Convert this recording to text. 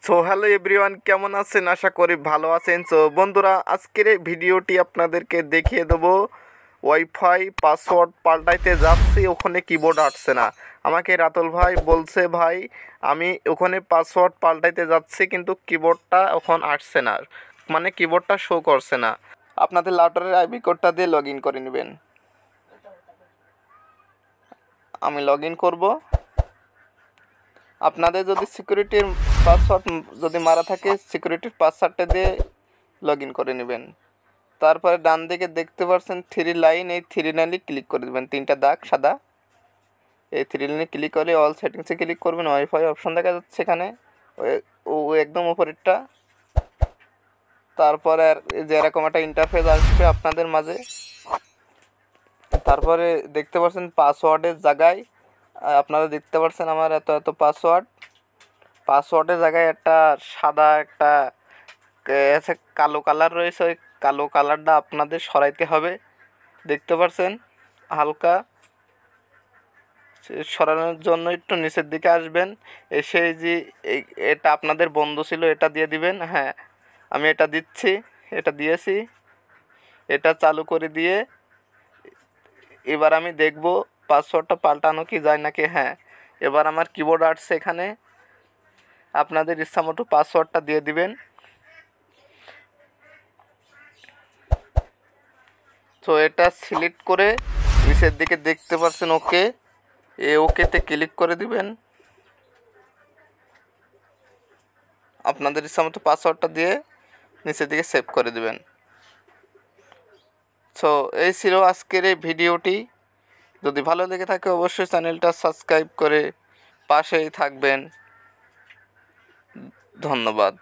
So hello everyone, কেমন আছেন? আশা করি ভালো আছেন। সো বন্ধুরা, আজকের এই ভিডিওটি আপনাদেরকে দেখিয়ে দেবো ওয়াইফাই পাসওয়ার্ড পাল্টাইতে যাচ্ছি, ওখানে কিবোর্ড আসছে না। আমাকে রাতুল ভাই বলছে, ভাই আমি ওখানে পাসওয়ার্ড পাল্টাইতে যাচ্ছি কিন্তু কিবোর্ডটা ওখানে আসছে না, মানে কিবোর্ডটা শো করছে না। আপনাদের লাউটারের আইপি কোডটা দিয়ে লগ ইন করে নেবেন। আমি লগ ইন করবো। আপনাদের যদি সিকিউরিটির পাসওয়ার্ড যদি মারা থাকে, সিকিউরিটির পাসওয়ার্ডটা দিয়ে লগ ইন করে নেবেন। তারপরে ডান দিকে দেখতে পাচ্ছেন থ্রি লাইন, এই থ্রি লাইনে ক্লিক করে দেবেন, তিনটা দাগ সাদা। এই থ্রি লাইনে ক্লিক করে অল সেটিংসে ক্লিক করবেন। ওয়াইফাই অপশন দেখা যাচ্ছে এখানে, ও একদম উপরেরটা। তারপরে যে এরকম একটা ইন্টারফেস আসবে আপনাদের মাঝে। তারপরে দেখতে পাচ্ছেন পাসওয়ার্ডের জায়গায় আপনারা দেখতে পাচ্ছেন আমার এত পাসওয়ার্ডের জায়গায় একটা সাদা একটা কালো কালার রয়েছে। ওই কালো কালারটা আপনাদের সরাইতে হবে। দেখতে পাচ্ছেন হালকা সরানোর জন্য একটু নিচের দিকে আসবেন, এসে যে এটা আপনাদের বন্ধ ছিল এটা দিয়ে দিবেন। হ্যাঁ, আমি এটা দিচ্ছি, এটা দিয়েছি। এটা চালু করে দিয়ে এবার আমি দেখব পাসওয়ার্ডটা পাল্টানো কি যায় নাকি। হ্যাঁ, এবার আমার কিবোর্ড আসছে এখানে। আপনাদের ইচ্ছা মতো পাসওয়ার্ডটা দিয়ে দিবেন। তো এটা সিলেক্ট করে নিচের দিকে দেখতে পাচ্ছেন ওকে, ওকেতে ক্লিক করে দিবেন। আপনাদের ইচ্ছা মতো পাসওয়ার্ডটা দিয়ে নিচের দিকে সেভ করে দিবেন। সো এই ছিল আজকের এই ভিডিওটি। যদি ভালো লেগে থাকে অবশ্যই চ্যানেলটা সাবস্ক্রাইব করে পাশেই থাকবেন। ধন্যবাদ।